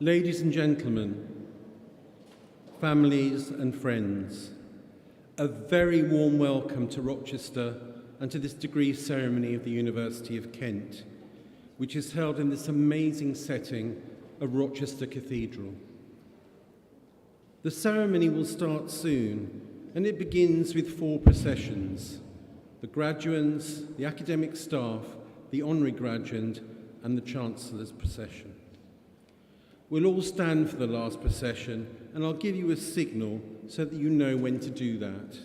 Ladies and gentlemen, families and friends, a very warm welcome to Rochester and to this degree ceremony of the University of Kent, which is held in this amazing setting of Rochester Cathedral. The ceremony will start soon, and it begins with 4 processions: the graduands, the academic staff, the honorary graduand, and the Chancellor's procession. We'll all stand for the last procession, and I'll give you a signal so that you know when to do that.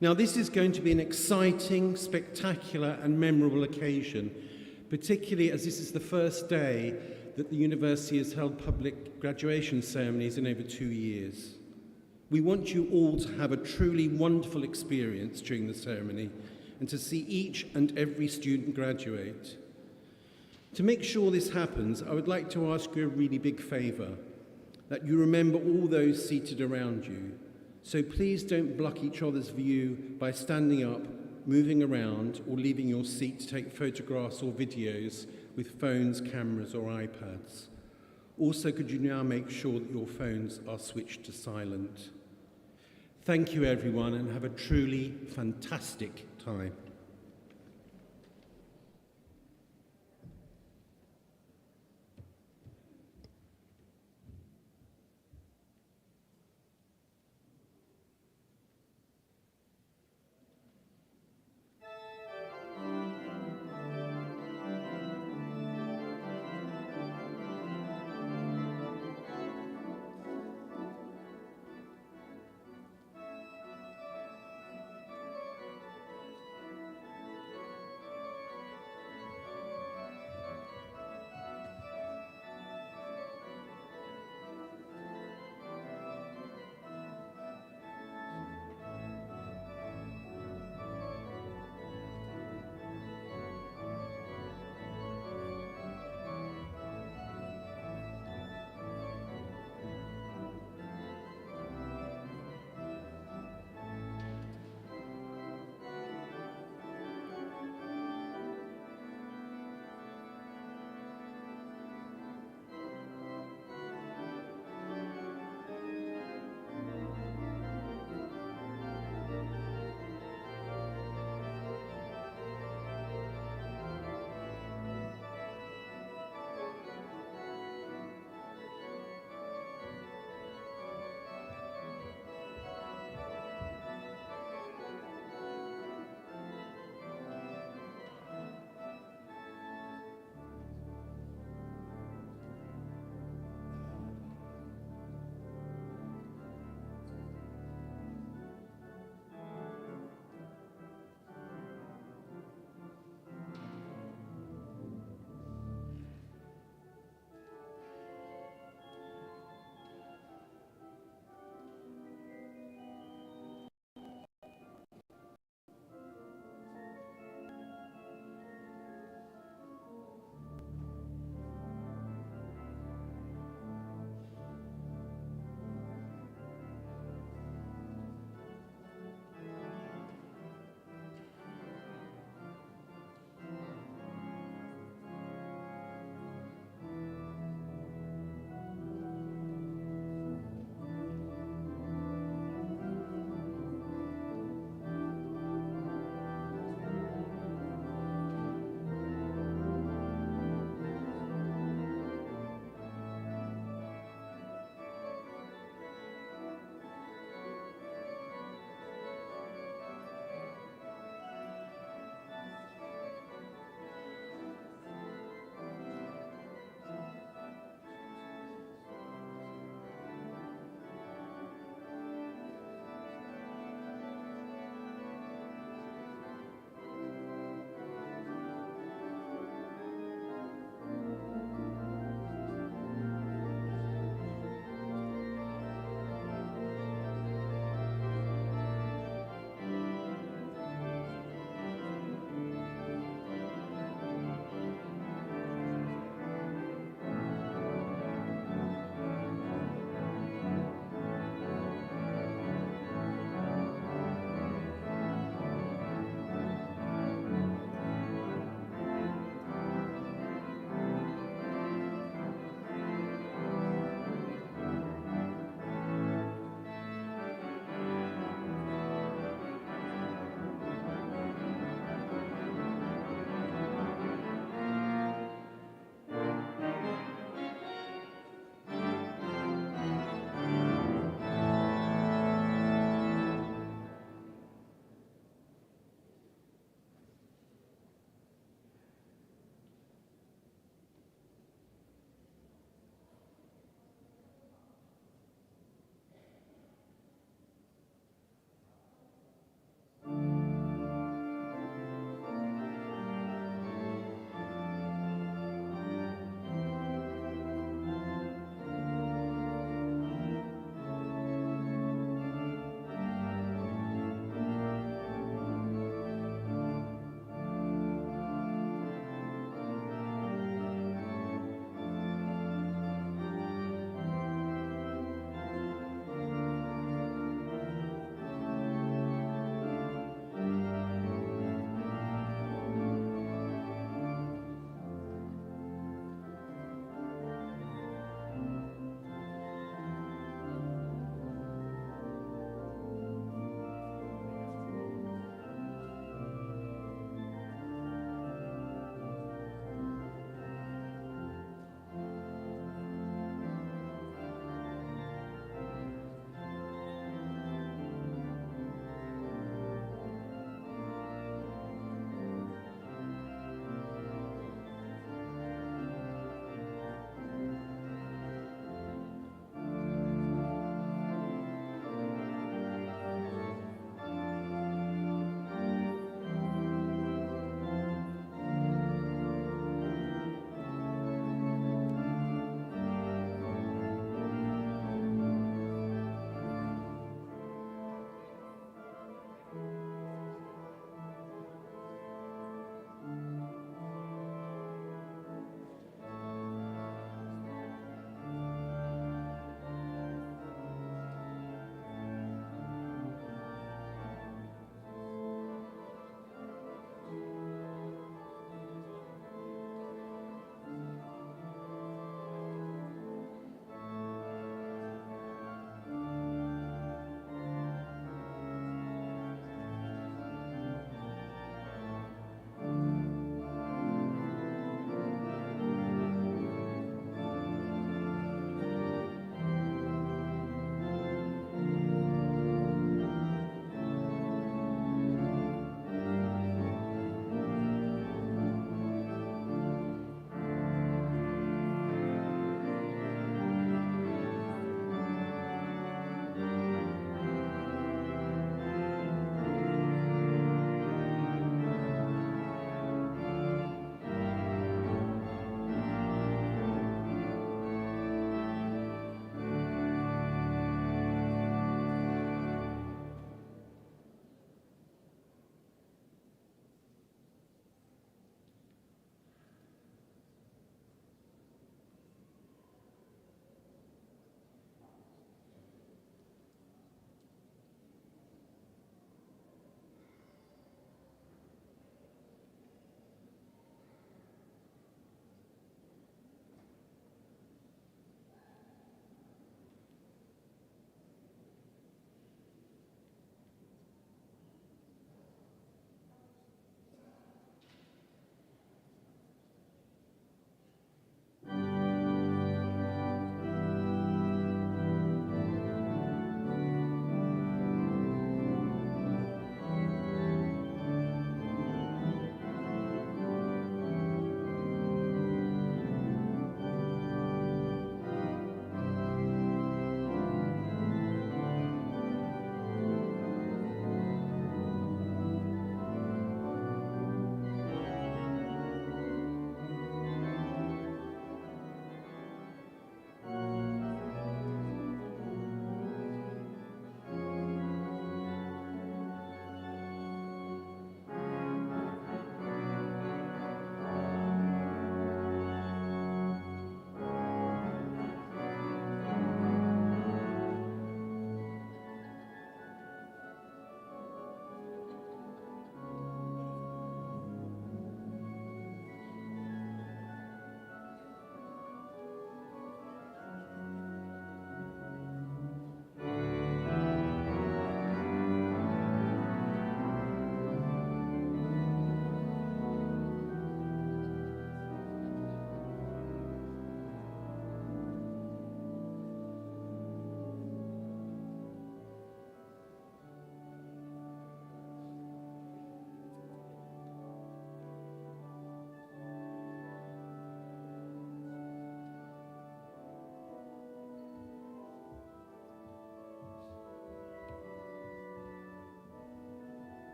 Now, this is going to be an exciting, spectacular, and memorable occasion, particularly as this is the first day that the university has held public graduation ceremonies in over 2 years. We want you all to have a truly wonderful experience during the ceremony and to see each and every student graduate. To make sure this happens, I would like to ask you a really big favour, that you remember all those seated around you. So please don't block each other's view by standing up, moving around, or leaving your seat to take photographs or videos with phones, cameras, or iPads. Also, could you now make sure that your phones are switched to silent? Thank you, everyone, and have a truly fantastic time.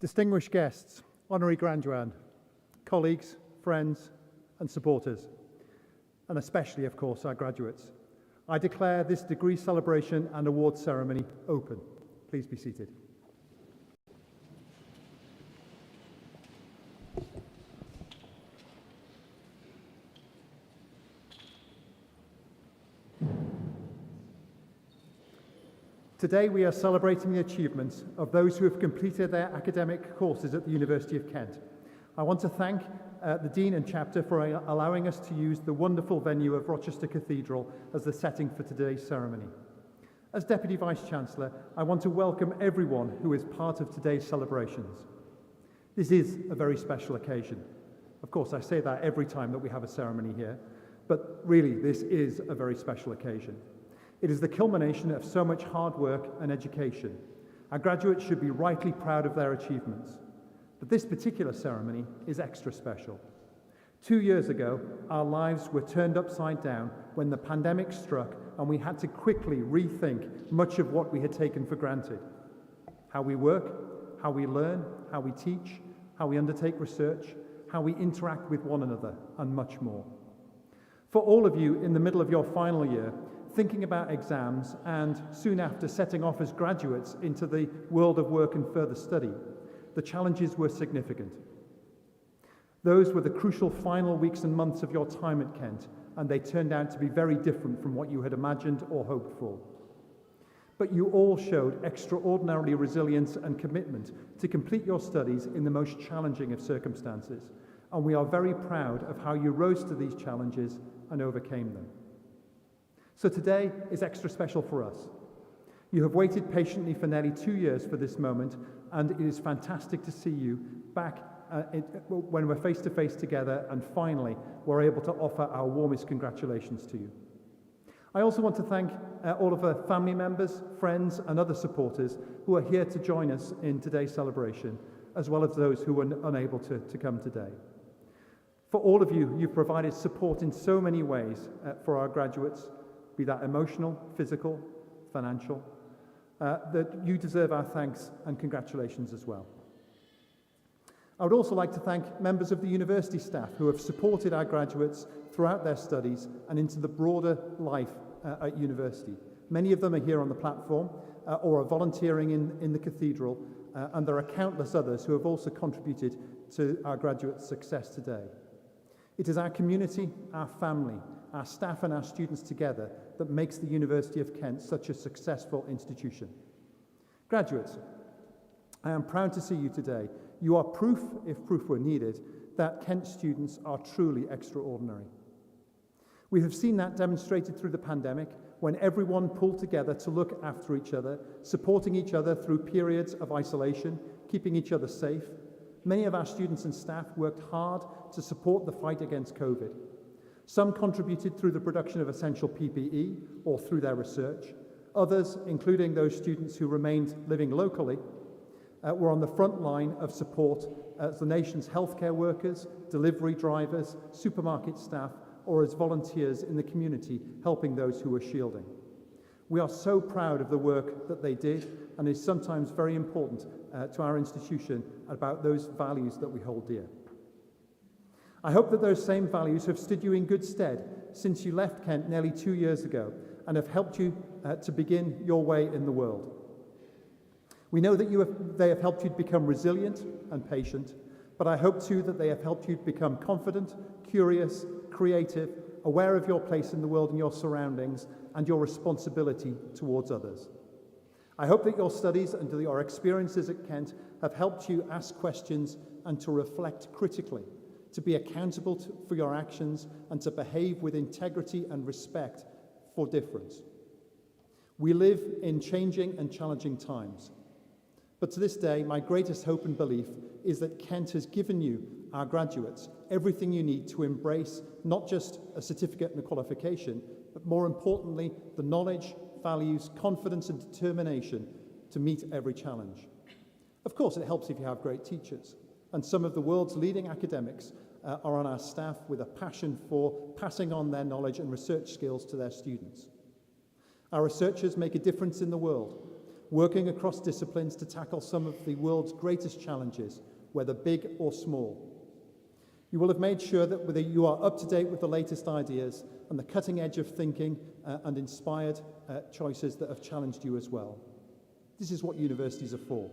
Distinguished guests, honorary graduand, colleagues, friends and supporters, and especially, of course, our graduates, I declare this degree celebration and awards ceremony open. Please be seated. Today we are celebrating the achievements of those who have completed their academic courses at the University of Kent. I want to thank the Dean and Chapter for allowing us to use the wonderful venue of Rochester Cathedral as the setting for today's ceremony. As Deputy Vice-Chancellor, I want to welcome everyone who is part of today's celebrations. This is a very special occasion. Of course, I say that every time that we have a ceremony here, but really this is a very special occasion. It is the culmination of so much hard work and education. Our graduates should be rightly proud of their achievements. But this particular ceremony is extra special. 2 years ago, our lives were turned upside down when the pandemic struck and we had to quickly rethink much of what we had taken for granted. How we work, how we learn, how we teach, how we undertake research, how we interact with one another, and much more. For all of you in the middle of your final year, thinking about exams and soon after setting off as graduates into the world of work and further study, the challenges were significant. Those were the crucial final weeks and months of your time at Kent, and they turned out to be very different from what you had imagined or hoped for. But you all showed extraordinary resilience and commitment to complete your studies in the most challenging of circumstances, and we are very proud of how you rose to these challenges and overcame them. So today is extra special for us. You have waited patiently for nearly 2 years for this moment, and it is fantastic to see you back when we're face to face together, and finally we're able to offer our warmest congratulations to you. I also want to thank all of our family members, friends and other supporters who are here to join us in today's celebration, as well as those who were unable to come today. For all of you, you've provided support in so many ways for our graduates, be that emotional, physical, financial, that you deserve our thanks and congratulations as well. I would also like to thank members of the university staff who have supported our graduates throughout their studies and into the broader life at university. Many of them are here on the platform or are volunteering in the cathedral, and there are countless others who have also contributed to our graduates' success today. It is our community, our family, our staff and our students together that makes the University of Kent such a successful institution. Graduates, I am proud to see you today. You are proof, if proof were needed, that Kent students are truly extraordinary. We have seen that demonstrated through the pandemic when everyone pulled together to look after each other, supporting each other through periods of isolation, keeping each other safe. Many of our students and staff worked hard to support the fight against COVID. Some contributed through the production of essential PPE or through their research. Others, including those students who remained living locally, were on the front line of support as the nation's healthcare workers, delivery drivers, supermarket staff, or as volunteers in the community helping those who were shielding. We are so proud of the work that they did, and is sometimes very important to our institution about those values that we hold dear. I hope that those same values have stood you in good stead since you left Kent nearly 2 years ago and have helped you to begin your way in the world. We know that they have helped you become resilient and patient, but I hope too that they have helped you become confident, curious, creative, aware of your place in the world and your surroundings and your responsibility towards others. I hope that your studies and your experiences at Kent have helped you ask questions and to reflect critically, to be accountable for your actions and to behave with integrity and respect for difference. We live in changing and challenging times. But to this day, my greatest hope and belief is that Kent has given you, our graduates, everything you need to embrace not just a certificate and a qualification, but more importantly, the knowledge, values, confidence and determination to meet every challenge. Of course, it helps if you have great teachers, and some of the world's leading academics are on our staff with a passion for passing on their knowledge and research skills to their students. Our researchers make a difference in the world. working across disciplines to tackle some of the world's greatest challenges, whether big or small. You will have made sure that you are up to date with the latest ideas and the cutting edge of thinking and inspired choices that have challenged you as well. This is what universities are for.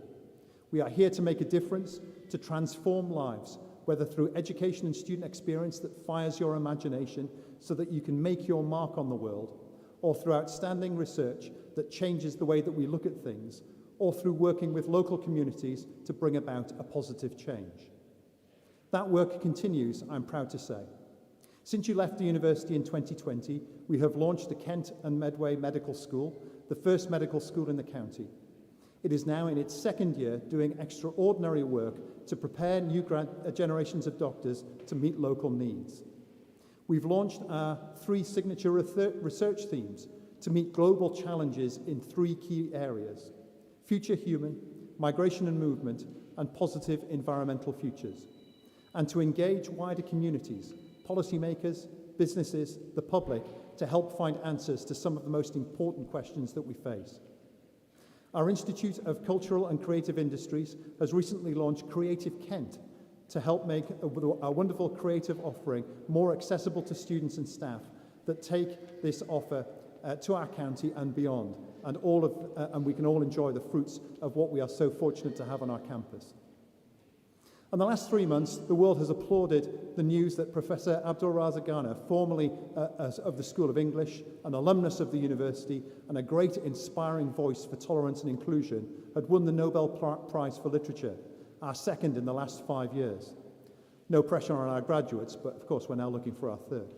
We are here to make a difference, to transform lives, whether through education and student experience that fires your imagination so that you can make your mark on the world, or through outstanding research that changes the way that we look at things, or through working with local communities to bring about a positive change. That work continues, I'm proud to say. Since you left the university in 2020, we have launched the Kent and Medway Medical School, the first medical school in the county. It is now in its second year doing extraordinary work to prepare new generations of doctors to meet local needs. We've launched our 3 signature research themes to meet global challenges in 3 key areas: future human, migration and movement, and positive environmental futures, and to engage wider communities, policymakers, businesses, the public, to help find answers to some of the most important questions that we face. Our Institute of Cultural and Creative Industries has recently launched Creative Kent to help make our wonderful creative offering more accessible to students and staff that take this offer to our county and beyond, and we can all enjoy the fruits of what we are so fortunate to have on our campus. In the last 3 months, the world has applauded the news that Professor Abdul Razak Ghana, formerly of the School of English, an alumnus of the university, and a great inspiring voice for tolerance and inclusion, had won the Nobel Prize for Literature, our second in the last 5 years. No pressure on our graduates, but of course we're now looking for our third.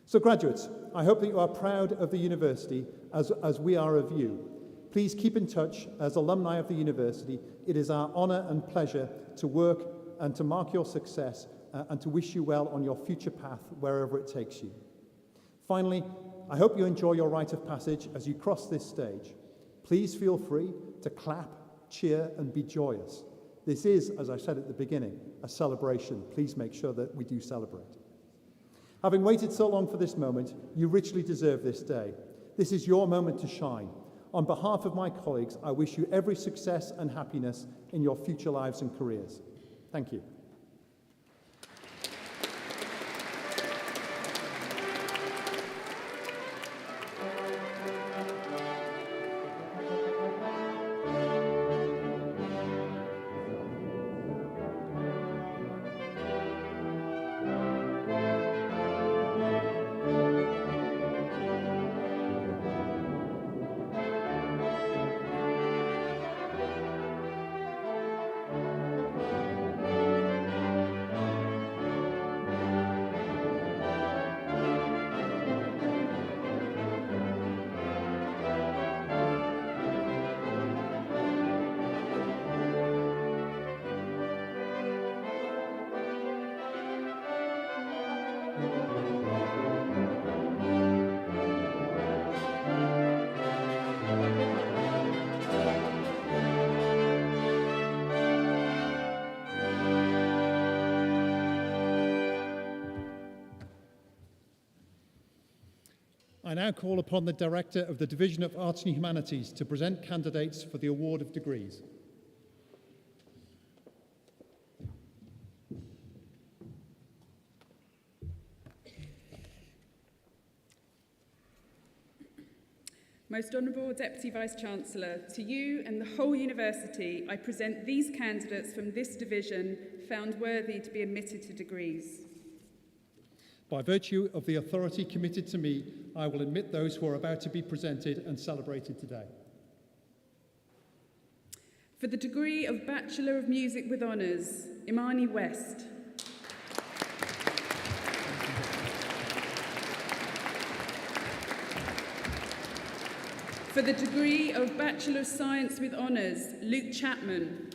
So graduates, I hope that you are proud of the university as we are of you. Please keep in touch as alumni of the university. It is our honour and pleasure to work and to mark your success and to wish you well on your future path wherever it takes you. Finally, I hope you enjoy your rite of passage as you cross this stage. Please feel free to clap, cheer and be joyous. This is, as I said at the beginning, a celebration. Please make sure that we do celebrate. Having waited so long for this moment, you richly deserve this day. This is your moment to shine. On behalf of my colleagues, I wish you every success and happiness in your future lives and careers. Thank you. I now call upon the Director of the Division of Arts and Humanities to present candidates for the award of degrees. Most Honourable Deputy Vice-Chancellor, to you and the whole university, I present these candidates from this division found worthy to be admitted to degrees. By virtue of the authority committed to me, I will admit those who are about to be presented and celebrated today. For the degree of Bachelor of Music with Honours, Imani West. For the degree of Bachelor of Science with Honours, Luke Chapman.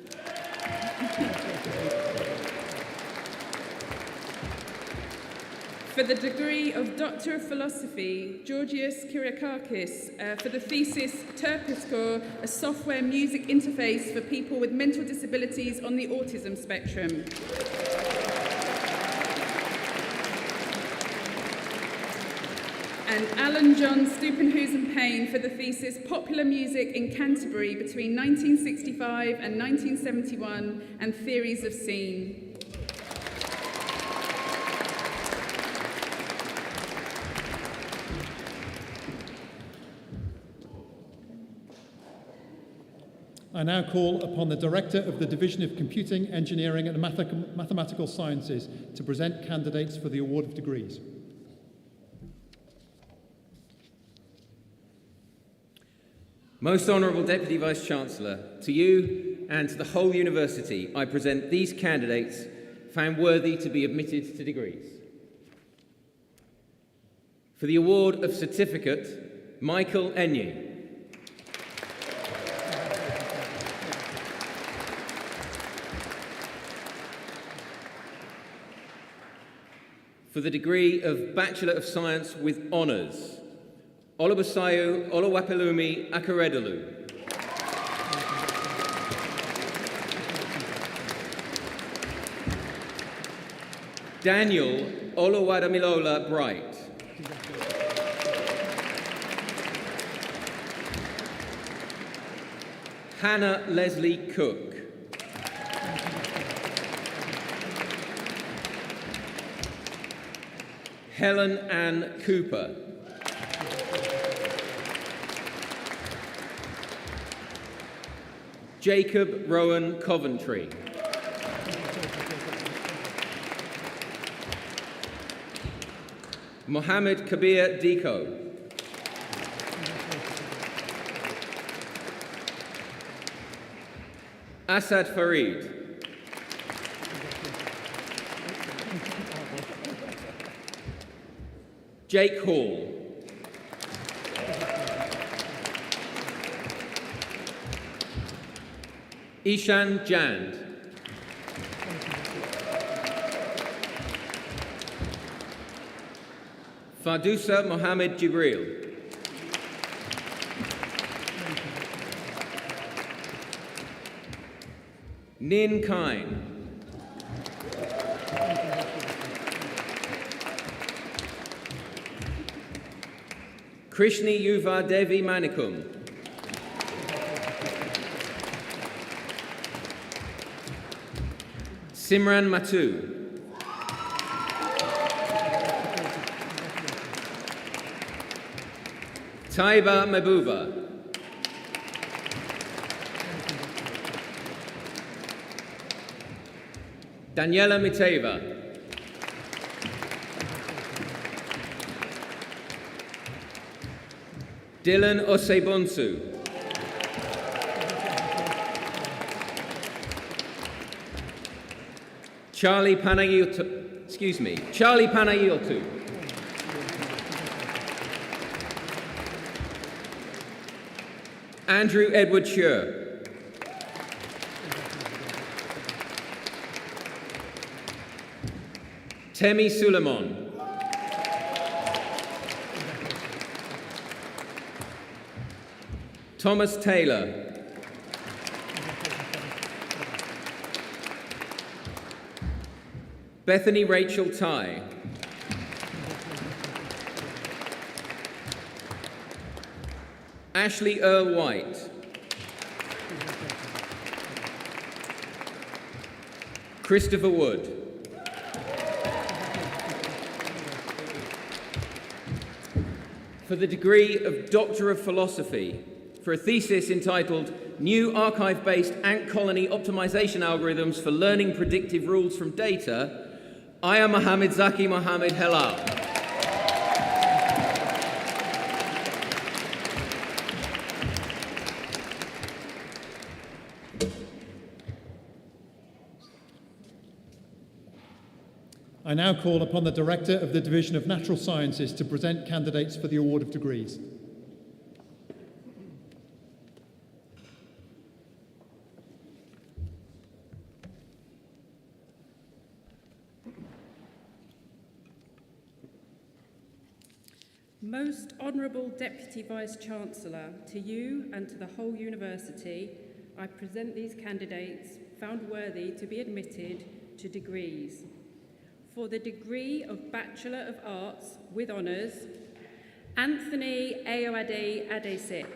For the degree of Doctor of Philosophy, Georgios Kyriakakis. For the thesis, Terpiscore, a software music interface for people with mental disabilities on the autism spectrum. and Alan John Stupenhuisen Payne for the thesis Popular Music in Canterbury between 1965 and 1971 and Theories of Scene. I now call upon the Director of the Division of Computing, Engineering and Mathematical Sciences to present candidates for the award of degrees. Most Honourable Deputy Vice-Chancellor, to you and to the whole University, I present these candidates found worthy to be admitted to degrees. For the award of certificate, Michael Enye. For the degree of Bachelor of Science with Honours, Olubasayo Olawapelumi Akaredolu. Daniel Oluwadamilola Bright. Hannah Leslie Cook. Helen Ann Cooper. Jacob Rowan Coventry. Mohammed Kabir Diko. Asad Farid. Jake Hall. Ishan Jand. Fardusa Mohammed Jibril. Nin Kine. Krishni Yuva Devi Manikum. Simran Matu. Taiba Mabuba. Daniela Miteva. Dylan Osebonsu. Charlie Panagiotou. Andrew Edward Scher. Temi Suleiman. Thomas Taylor. Bethany Rachel Ty. Ashley Earl White. Christopher Wood. For the degree of Doctor of Philosophy, for a thesis entitled New Archive-Based Ant Colony Optimization Algorithms for Learning Predictive Rules from Data, Aya Mohammed Zaki Mohammed Helal. I now call upon the Director of the Division of Natural Sciences to present candidates for the award of degrees. Most Honourable Deputy Vice-Chancellor, to you and to the whole University, I present these candidates found worthy to be admitted to degrees. For the degree of Bachelor of Arts with Honours, Anthony Ayoade Adesit.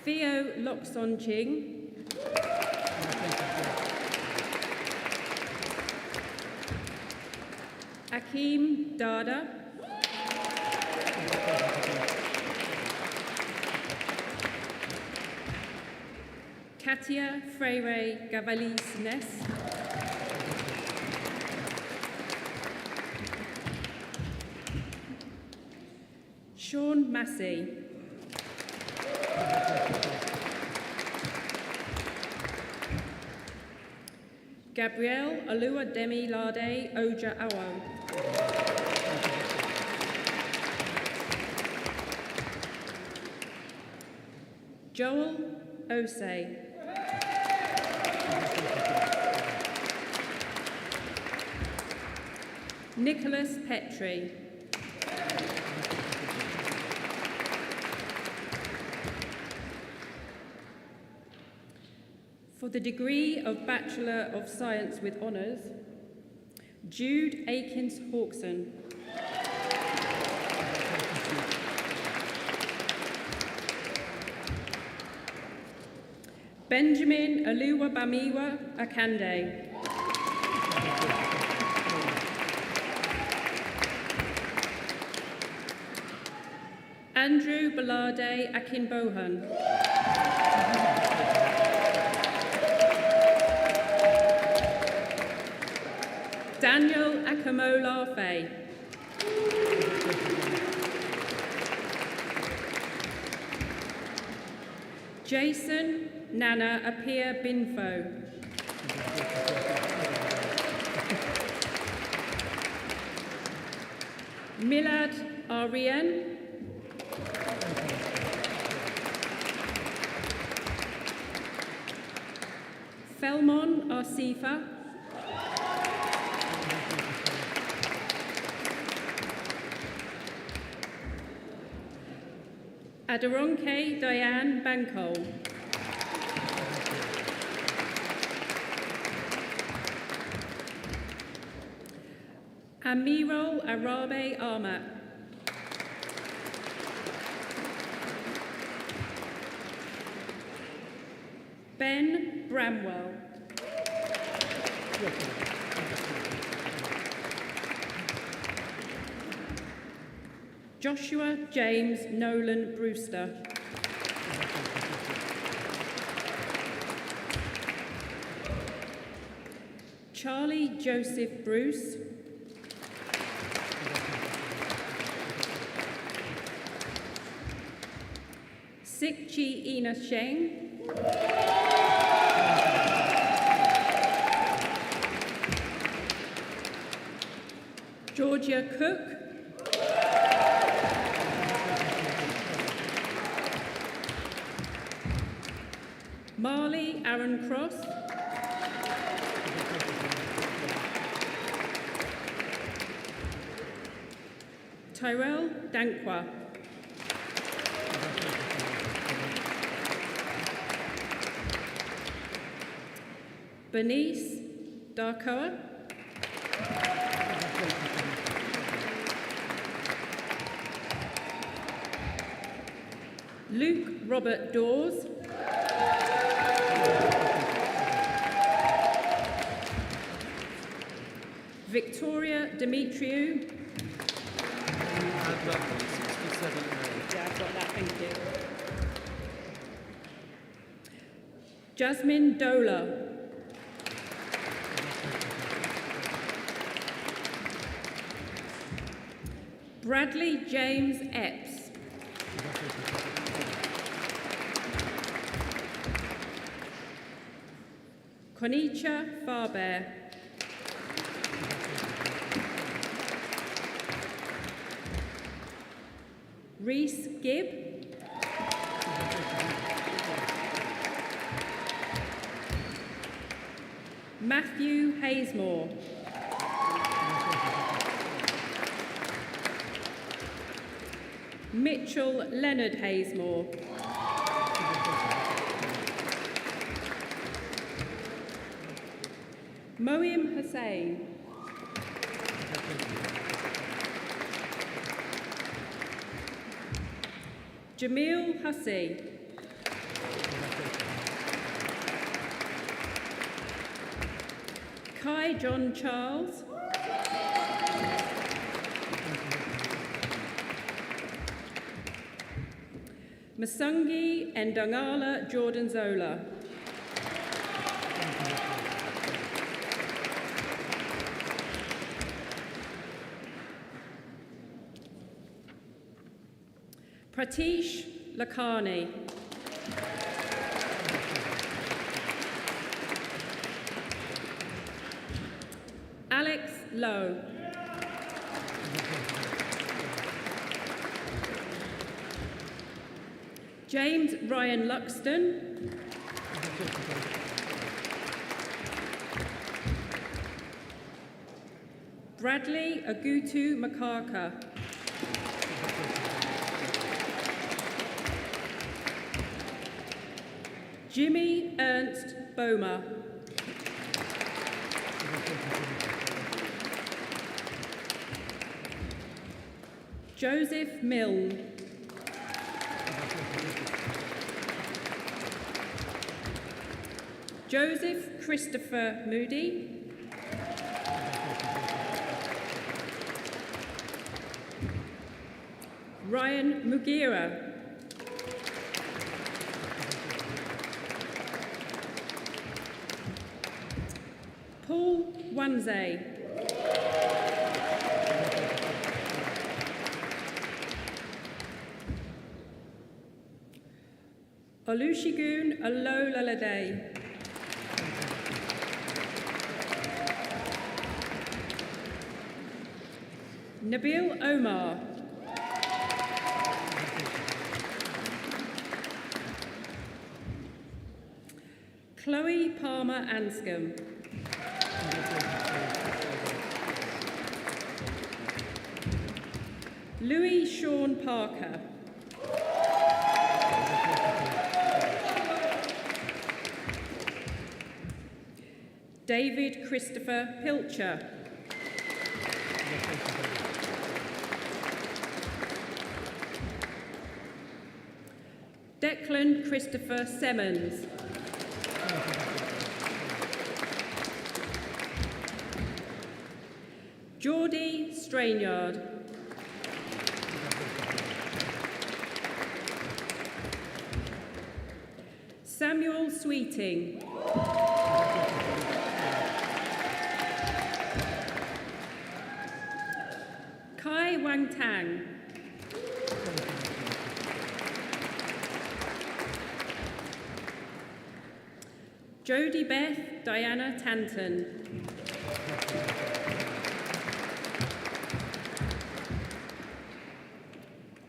Theo Lokson Ching. Akeem Dada. Katia Freire Gavalis Ness. Sean Massey. Gabrielle Alua Demi Lade Oja Awo. Joel Osei. Nicholas Petrie. For the degree of Bachelor of Science with Honours, Jude Akins Hawkson. Benjamin Aluwa Bamiwa Akande. Andrew Balade Akinbohan. Daniel Akamola Faye. Jason Nana Apia Binfo. Milad Arien. Felmon Arsifa. Aderonke Diane Bancole. Amirul Arabe Ahmad. Ben Bramwell. Joshua James Nolan Brewster. Charlie Joseph Bruce. Sikchi Ina Sheng. Georgia Cook. Marley Aaron Cross. Tyrell Dankwa. Bernice Darkoa. Luke Robert Dawes. Victoria Demetriou. Yeah, I've got that, thank you. Jasmine Dola. Bradley James Epps. Konicha Farbear. Reese Gibb. Matthew Haysmore. Mitchell Leonard Haysmore. Moim Hussain. Jamil Hussey. Kai John Charles. Masungi Ndangala Jordan Zola. Pratish Lakhani. Alex Lowe. James Ryan Luxton. Bradley Agutu Makarka. Jimmy Ernst Boma. Joseph Milne. Joseph Christopher Moody. Ryan Mugira. Paul Wanze. Olusegun Alolalade. Nabil Omar. Chloe Palmer Anscombe. Louis Sean Parker. David Christopher Pilcher. Declan Christopher Semmons. Geordie Strainyard. Samuel Sweeting. Kai Wang Tang. Jodie Beth Diana Tanton.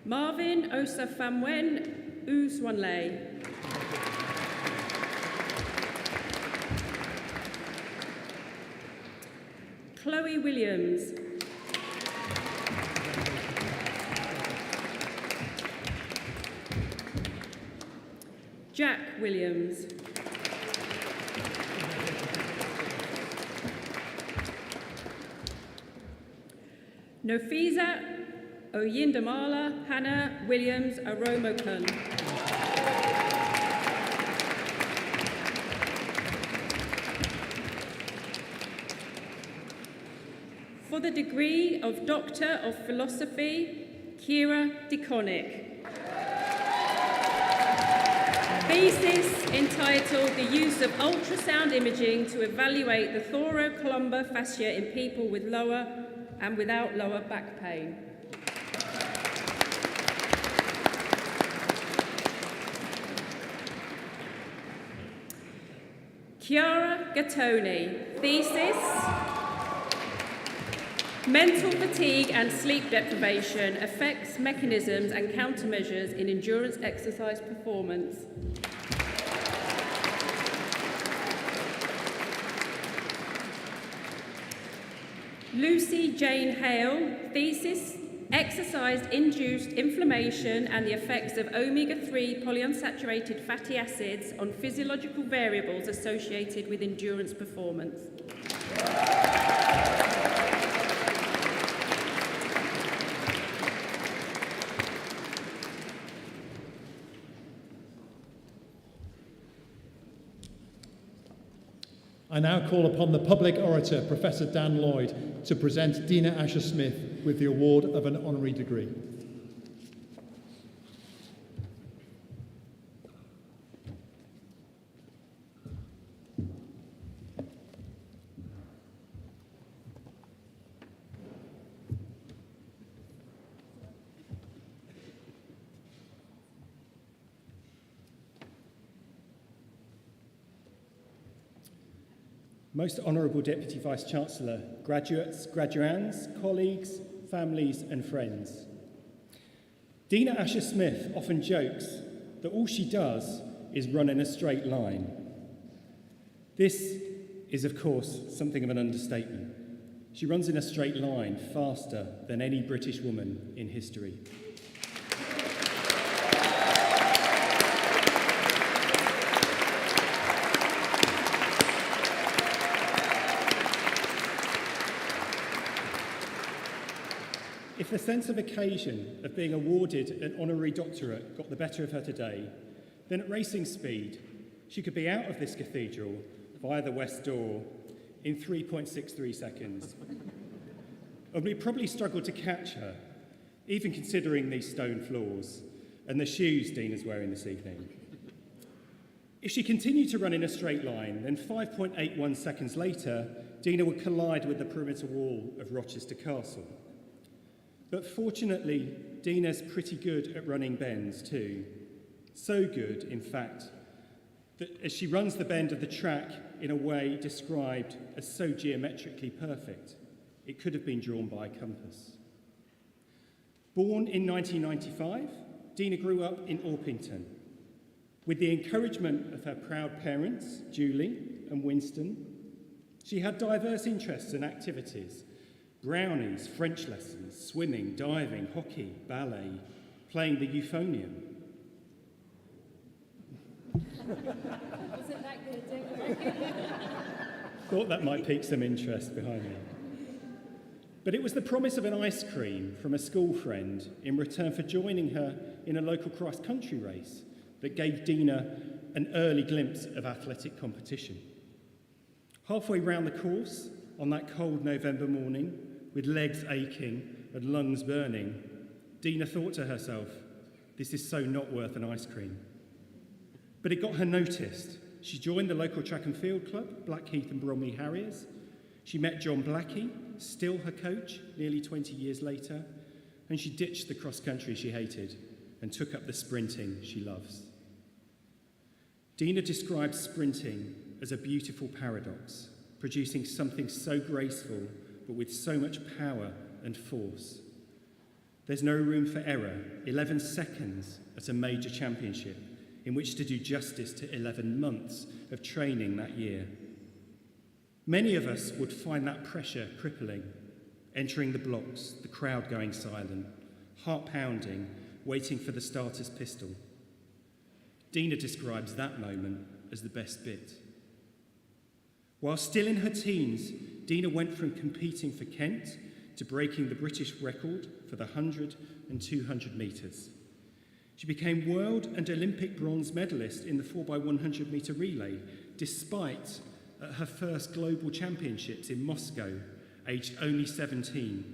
Marvin Osafamwen Uswanley. Chloe Williams. Jack Williams. Nofisa Oyindamala Hannah Williams Aromokun. For the degree of Doctor of Philosophy, Kira DeConnick. Thesis entitled The Use of Ultrasound Imaging to Evaluate the Thoracolumbar Fascia in People with Lower and Without Lower Back Pain. Chiara Gattoni. Thesis, Mental Fatigue and Sleep Deprivation, Effects, Mechanisms and Countermeasures in Endurance Exercise Performance. Lucy Jane Hale. Thesis, Exercise-Induced Inflammation and the Effects of Omega-3 Polyunsaturated Fatty Acids on Physiological Variables Associated with Endurance Performance. now call upon the public orator, Professor Dan Lloyd, to present Dina Asher-Smith with the award of an honorary degree. Most Honourable Deputy Vice-Chancellor, graduates, graduands, colleagues, families and friends. Dina Asher-Smith often jokes that all she does is run in a straight line. This is, of course, something of an understatement. She runs in a straight line faster than any British woman in history. If the sense of occasion of being awarded an honorary doctorate got the better of her today, then at racing speed, she could be out of this cathedral via the west door in 3.63 seconds. And we'd probably struggle to catch her, even considering these stone floors and the shoes Dina's wearing this evening. If she continued to run in a straight line, then 5.81 seconds later, Dina would collide with the perimeter wall of Rochester Castle. But fortunately, Dina's pretty good at running bends too. So good, in fact, that as she runs the bend of the track in a way described as so geometrically perfect, it could have been drawn by a compass. Born in 1995, Dina grew up in Orpington. With the encouragement of her proud parents, Julie and Winston, she had diverse interests and activities: brownies, French lessons, swimming, diving, hockey, ballet, playing the euphonium. Wasn't that good? Thought that might pique some interest behind me. But it was the promise of an ice cream from a school friend in return for joining her in a local cross-country race that gave Dina an early glimpse of athletic competition. Halfway round the course, on that cold November morning, with legs aching and lungs burning, Dina thought to herself, this is so not worth an ice cream. But it got her noticed. She joined the local track and field club, Blackheath and Bromley Harriers. She met John Blackie, still her coach, nearly 20 years later, and she ditched the cross-country she hated and took up the sprinting she loves. Dina describes sprinting as a beautiful paradox, producing something so graceful but with so much power and force. There's no room for error. 11 seconds at a major championship in which to do justice to 11 months of training that year. Many of us would find that pressure crippling, entering the blocks, the crowd going silent, heart pounding, waiting for the starter's pistol. Dina describes that moment as the best bit. While still in her teens, Dina went from competing for Kent to breaking the British record for the 100 and 200 metres. She became world and Olympic bronze medalist in the 4x100 metre relay, despite her first global championships in Moscow, aged only 17,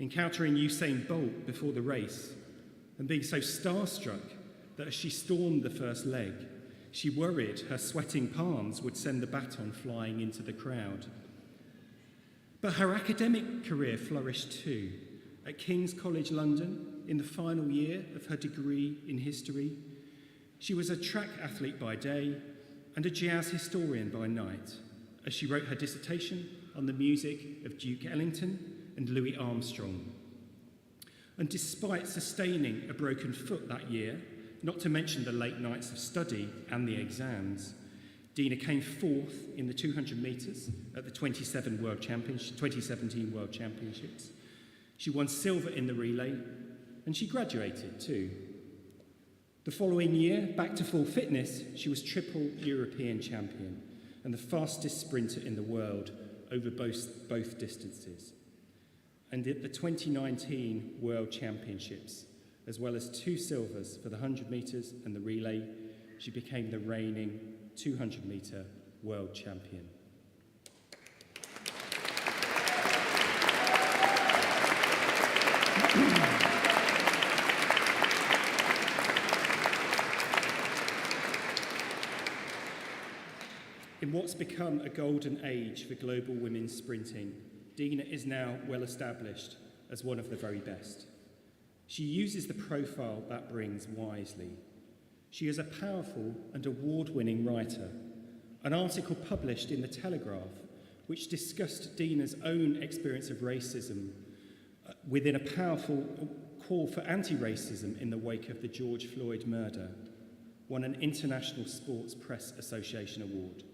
encountering Usain Bolt before the race, and being so starstruck that as she stormed the first leg, she worried her sweating palms would send the baton flying into the crowd. But her academic career flourished too. At King's College London, in the final year of her degree in history, she was a track athlete by day and a jazz historian by night, as she wrote her dissertation on the music of Duke Ellington and Louis Armstrong. And despite sustaining a broken foot that year, not to mention the late nights of study and the exams, Dina came fourth in the 200 metres at the 2017 World Championships. She won silver in the relay, and she graduated too. The following year, back to full fitness, she was triple European champion and the fastest sprinter in the world over both distances. And at the 2019 World Championships, as well as 2 silvers for the 100 metres and the relay, she became the reigning 200 metre world champion. what's become a golden age for global women's sprinting, Dina is now well established as one of the very best. She uses the profile that brings wisely. She is a powerful and award-winning writer. An article published in The Telegraph which discussed Dina's own experience of racism within a powerful call for anti-racism in the wake of the George Floyd murder, won an International Sports Press Association award.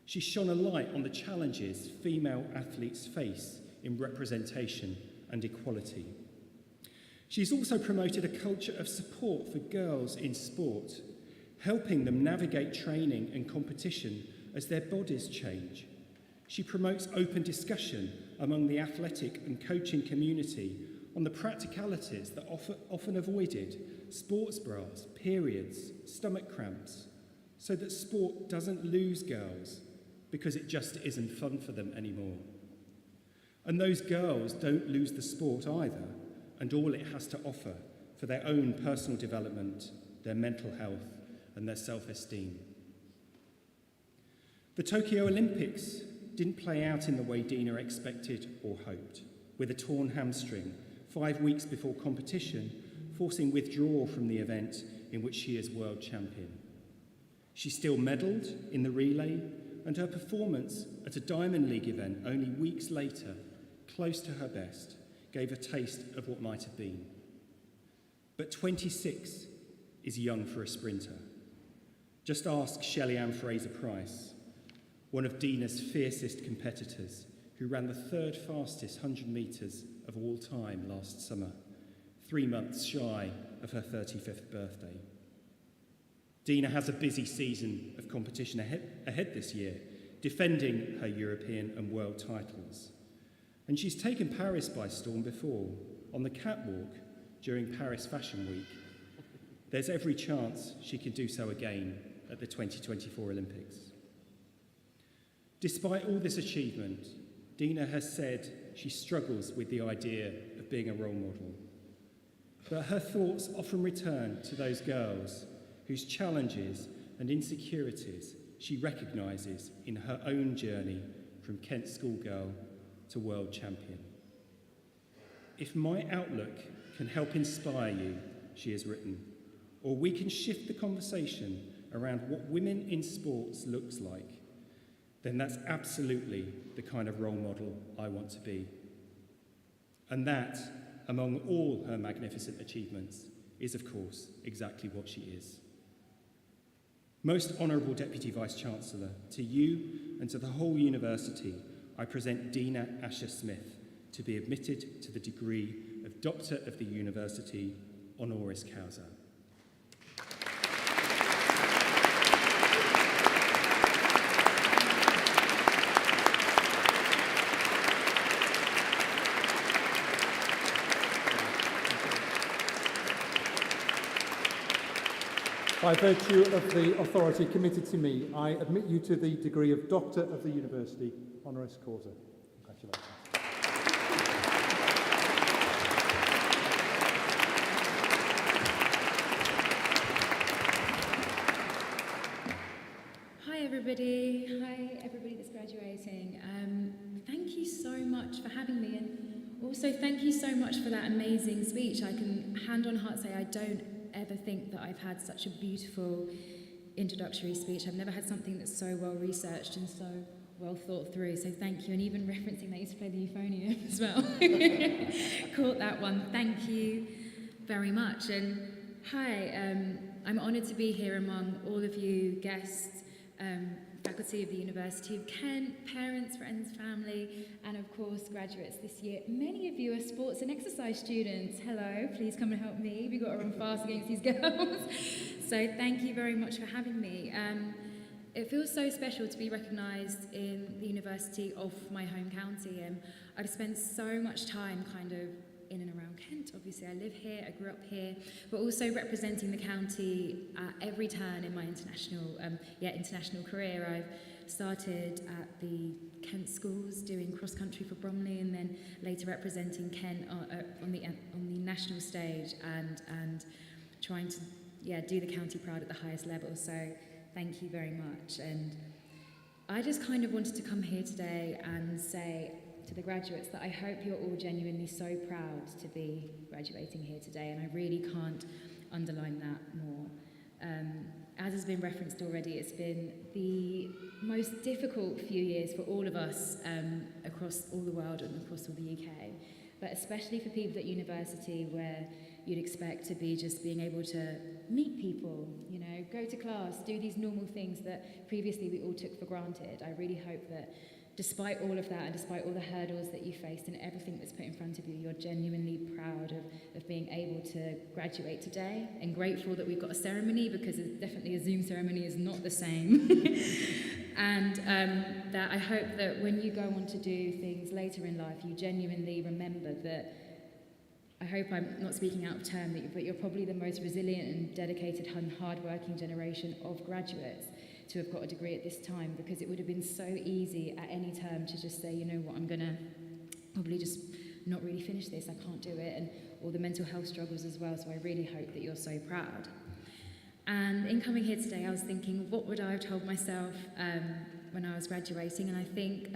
She shone a light on the challenges female athletes face in representation and equality. She's also promoted a culture of support for girls in sport, helping them navigate training and competition as their bodies change. She promotes open discussion among the athletic and coaching community on the practicalities that often avoided: sports bras, periods, stomach cramps, so that sport doesn't lose girls because it just isn't fun for them anymore. And those girls don't lose the sport either, and all it has to offer for their own personal development, their mental health, and their self-esteem. The Tokyo Olympics didn't play out in the way Dina expected or hoped, with a torn hamstring 5 weeks before competition, forcing withdrawal from the event in which she is world champion. She still medalled in the relay, and her performance at a Diamond League event only weeks later, close to her best, gave a taste of what might have been. But 26 is young for a sprinter. Just ask Shelley-Ann Fraser-Price, one of Dina's fiercest competitors, who ran the third fastest 100 metres of all time last summer, 3 months shy of her 35th birthday. Dina has a busy season of competition ahead this year, defending her European and world titles. And she's taken Paris by storm before, on the catwalk during Paris Fashion Week. There's every chance she can do so again at the 2024 Olympics. Despite all this achievement, Dina has said she struggles with the idea of being a role model. But her thoughts often return to those girls whose challenges and insecurities she recognises in her own journey from Kent schoolgirl to world champion. If my outlook can help inspire you, she has written, or we can shift the conversation around what women in sports looks like, then that's absolutely the kind of role model I want to be. And that, among all her magnificent achievements, is of course exactly what she is. Most Honourable Deputy Vice-Chancellor, to you and to the whole university, I present Dina Asher-Smith to be admitted to the degree of Doctor of the University, honoris causa. By virtue of the authority committed to me, I admit you to the degree of Doctor of the University, honoris causa. Congratulations. Hi everybody. Hi everybody that's graduating. Thank you so much for having me, and also thank you so much for that amazing speech. I can hand on heart say I don't ever think that I've had such a beautiful introductory speech. I've never had something that's so well researched and so well thought through, so thank you. And even referencing that I used to play the euphonium as well. Caught that one. Thank you very much. And hi, I'm honoured to be here among all of you guests, faculty of the University of Kent, parents, friends, family, and of course graduates this year. Many of you are sports and exercise students. Hello, please come and help me. We've got to run fast against these girls. So thank you very much for having me. It feels so special to be recognised in the university of my home county. I've spent so much time kind of in and around Kent. Obviously I live here, I grew up here, but also representing the county at every turn in my international career. I've started at the Kent schools doing cross-country for Bromley, and then later representing Kent on the national stage and trying to do the county proud at the highest level. So thank you very much. And I just kind of wanted to come here today and say to the graduates that I hope you're all genuinely so proud to be graduating here today, and I really can't underline that more. As has been referenced already, it's been the most difficult few years for all of us across all the world and across all the UK, but especially for people at university, where you'd expect to be just being able to meet people, you know, go to class, do these normal things that previously we all took for granted. I really hope that despite all of that and despite all the hurdles that you faced and everything that's put in front of you, you're genuinely proud of being able to graduate today, and grateful that we've got a ceremony, because definitely a Zoom ceremony is not the same. And that I hope that when you go on to do things later in life, you genuinely remember that, I hope I'm not speaking out of turn, but you're probably the most resilient and dedicated and hard-working generation of graduates to have got a degree at this time, because it would have been so easy at any term to just say, you know what, I'm going to probably just not really finish this, I can't do it, and all the mental health struggles as well, so I really hope that you're so proud. And in coming here today, I was thinking, what would I have told myself when I was graduating? And I think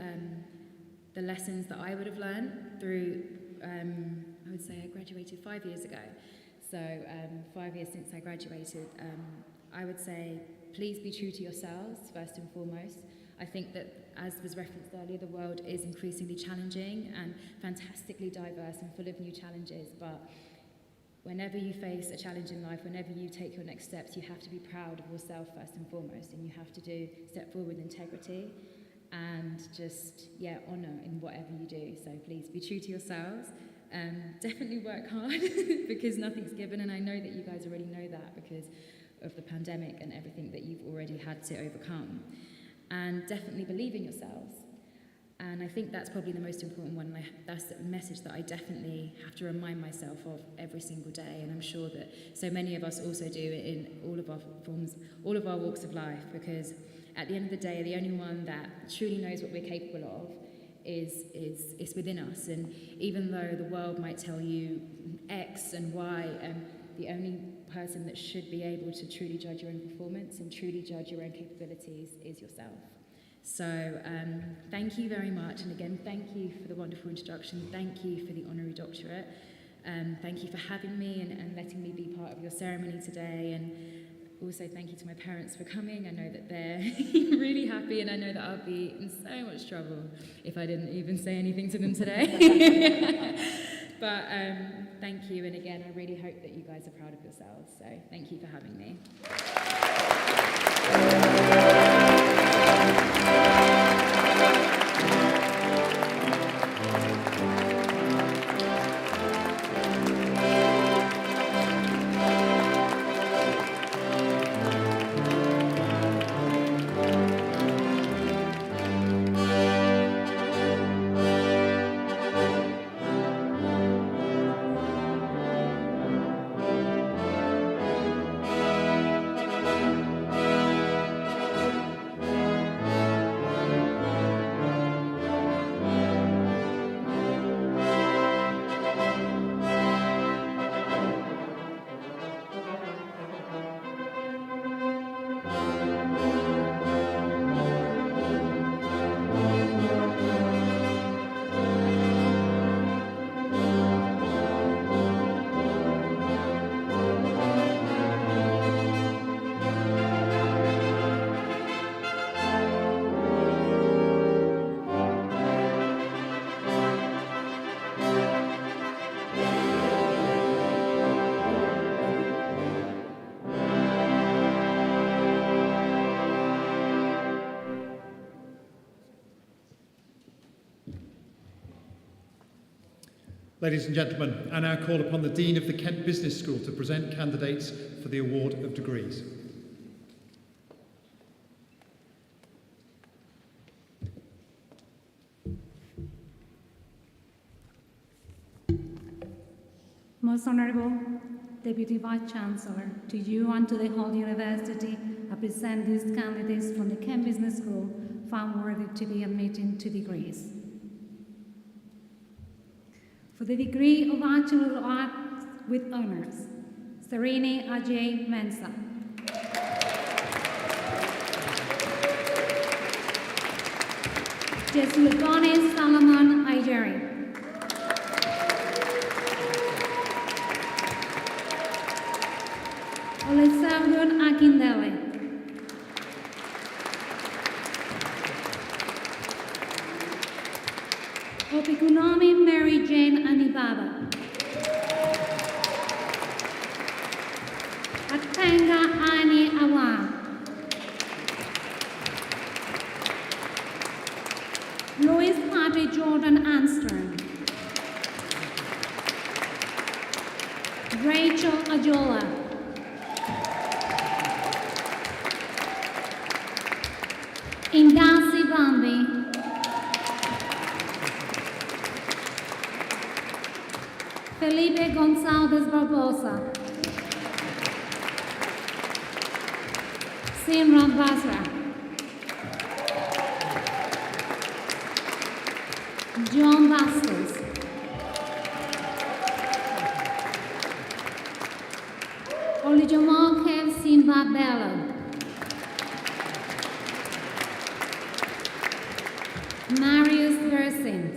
the lessons that I would have learned through, I would say I graduated 5 years ago, so 5 years since I graduated, I would say, please be true to yourselves, first and foremost. I think that, as was referenced earlier, the world is increasingly challenging and fantastically diverse and full of new challenges, but whenever you face a challenge in life, whenever you take your next steps, you have to be proud of yourself first and foremost, and you have to step forward with integrity and just, honour in whatever you do. So please be true to yourselves. Definitely work hard because nothing's given, and I know that you guys already know that because of the pandemic and everything that you've already had to overcome. And definitely believe in yourselves. And I think that's probably the most important one. That's a message that I definitely have to remind myself of every single day. And I'm sure that so many of us also do it in all of our forms, all of our walks of life, because at the end of the day, the only one that truly knows what we're capable of is within us. And even though the world might tell you X and Y, the only person that should be able to truly judge your own performance and truly judge your own capabilities is yourself. So thank you very much, and again, thank you for the wonderful introduction, thank you for the honorary doctorate, thank you for having me and letting me be part of your ceremony today, and also thank you to my parents for coming. I know that they're really happy, and I know that I'll be in so much trouble if I didn't even say anything to them today. But thank you, and again, I really hope that you guys are proud of yourselves, so thank you for having me. Ladies and gentlemen, I now call upon the Dean of the Kent Business School to present candidates for the award of degrees. Most Honourable Deputy Vice-Chancellor, to you and to the whole University, I present these candidates from the Kent Business School found worthy to be admitted to degrees. For the degree of Bachelor of Arts with Honours, Serini Ajay Mensah. Jesuitones Salomon Ayeri. Olesavdun Akindele. Opikunomi Mary Jane Anibaba. Aktenga Ani Awa. Louis Padre Jordan Armstrong. Rachel Ajola. Ingasi Bambi. Felipe Gonçalves Barbosa. Simran Basra. John Bastos. Olijamal Kev Simba Bello. Marius Gersins.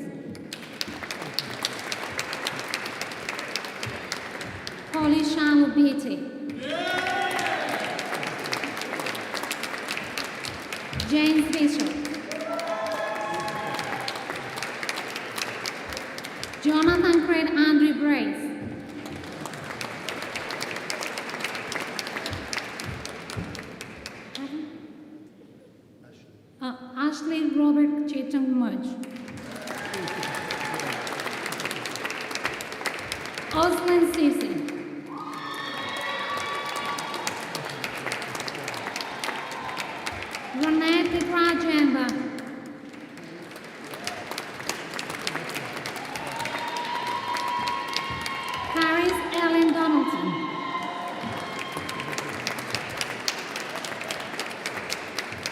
Holly Shalobiti. James Bishop. Jonathan Craig Andrew Brace. Ashley Robert Chetan Mudge. Oslin Sisi. Ronette Rajamba. Paris Ellen Donaldson.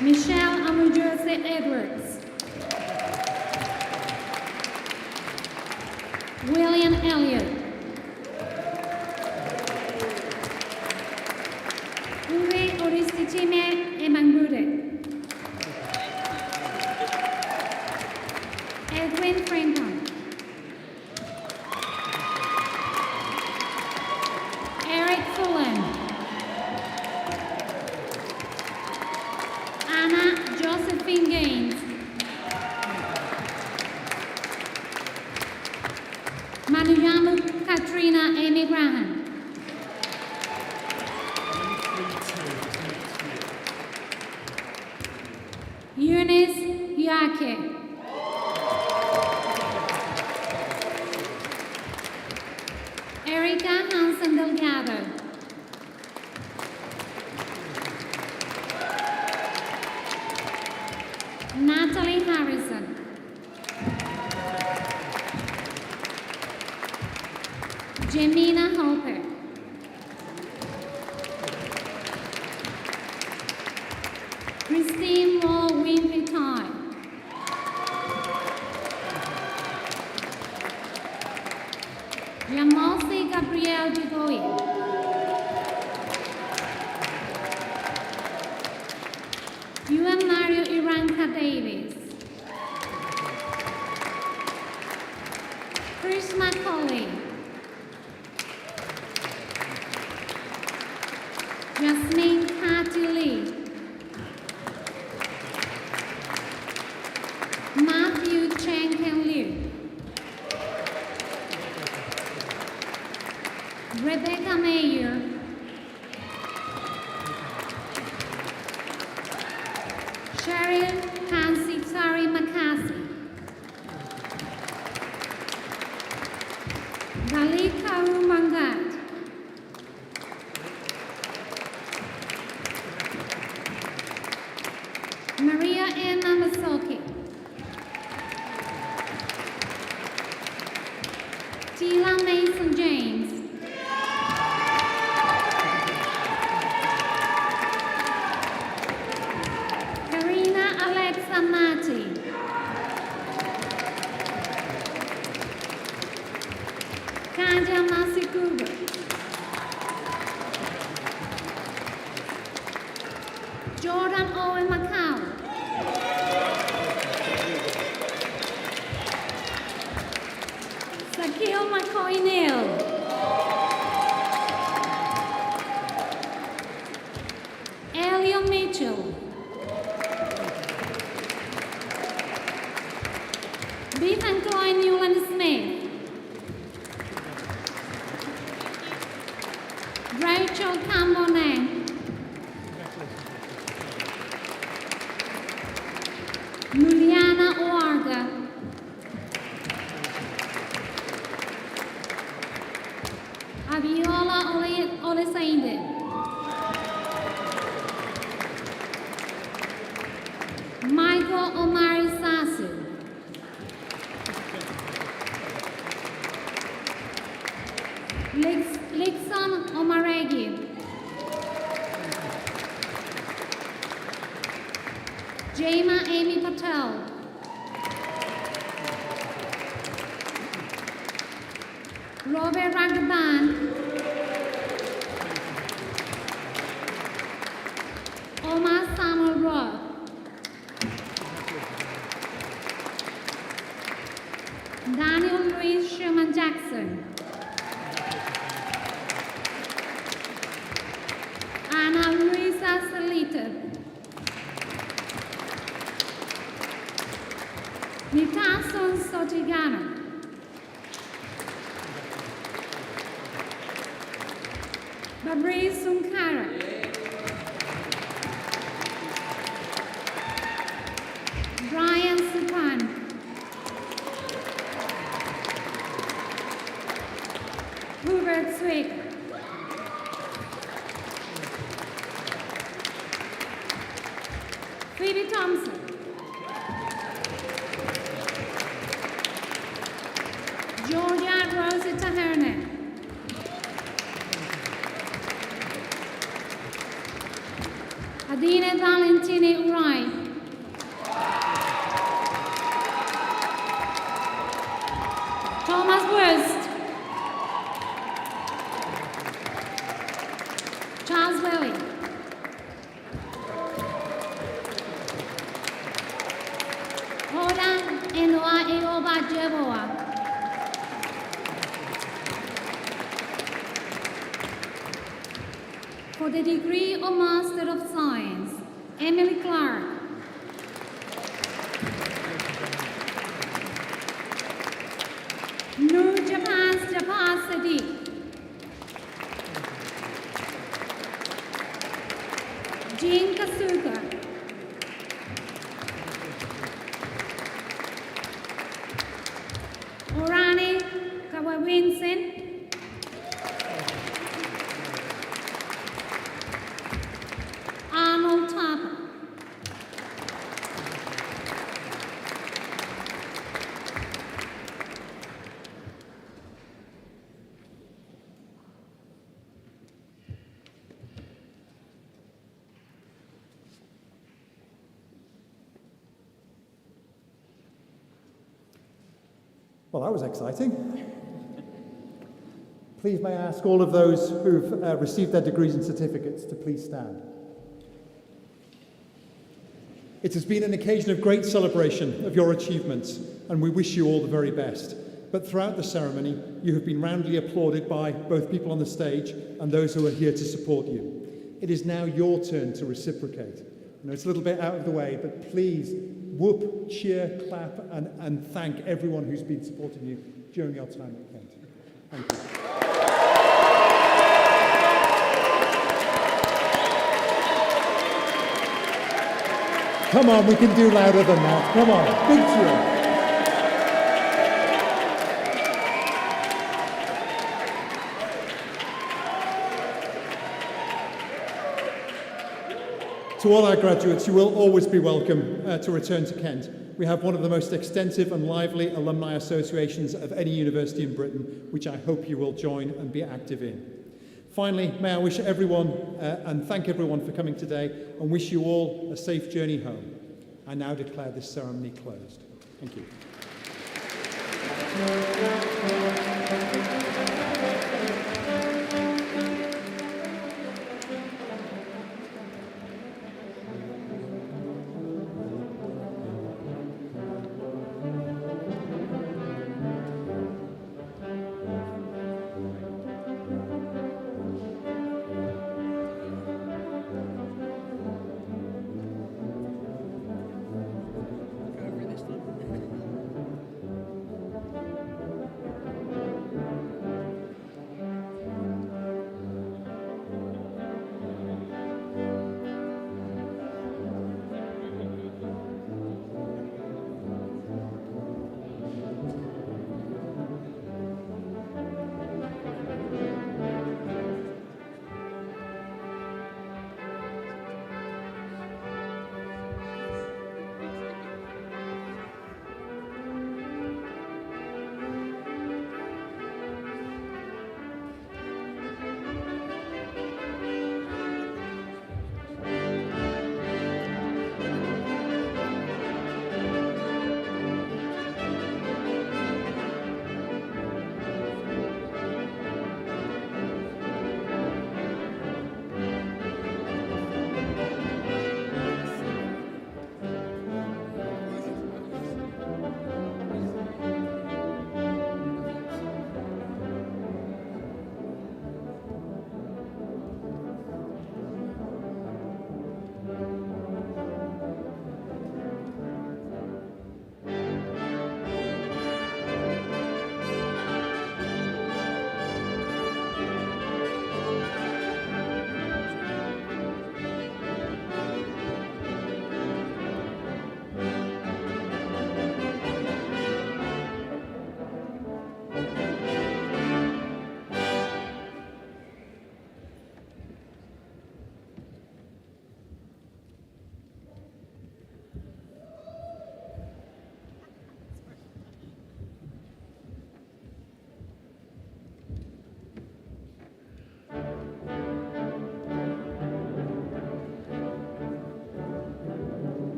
Michelle Amujose Edwards. William Elliott. Uwe Oristichime Emangbude. Edwin Franklin. Eric Fulham. Anna Josephine Gaines. Manuyamu Katrina Amy Graham. Eunice Yake. Erica Hansen Delgado. Natalie Harrison. Jemina Hopper. Christine Moore Wimpy Toy. Yamosi Gabrielle Dugoy. Yuan Mario Iranka Davis. Chris Macaulay. Jasmine Cathy Lee. Matthew Cheng Ken Liu. Rebecca Mayer. Cheryl Hansi Sari Makasi. Galika Rumangat. Maria Anna Masoki. Tila Mason James. Karina Alexa Mati. Kaja Masikuba. Jordan Owen Macau. Rachel Cambonen. Juliana Oarga. Aviola Olesainde. Michael Omari Sasu. Lixon Omaregi. Jema Amy Patel. Robert Raghavan. Omar Samuel Roth. Daniel Luis Sherman Jackson. Ana Luisa Salita. Nitason Sotigano. Babri Sunkara. Brian Supan. Hubert Swick. Phoebe Thompson. Georgia Rosita Hernan. Adina Valentine Urai. Thomas Wurst. Charles Lilly. Ola Enoa Eoba Jeboa. For the degree of Master of Science, Emily Clark. Nur Japan Sadiq. Jean Kasuka. Orani Kawawinsen. Arnold Tapa. Well, that was exciting. Please may I ask all of those who've received their degrees and certificates to please stand. It has been an occasion of great celebration of your achievements, and we wish you all the very best. But throughout the ceremony, you have been roundly applauded by both people on the stage and those who are here to support you. It is now your turn to reciprocate. I know it's a little bit out of the way, but please whoop, cheer, clap, and thank everyone who's been supporting you during your time at Kent. Thank you. Come on, we can do louder than that. Come on, big cheer. To all our graduates, you will always be welcome to return to Kent. We have one of the most extensive and lively alumni associations of any university in Britain, which I hope you will join and be active in. Finally, may I wish everyone and thank everyone for coming today and wish you all a safe journey home. I now declare this ceremony closed. Thank you.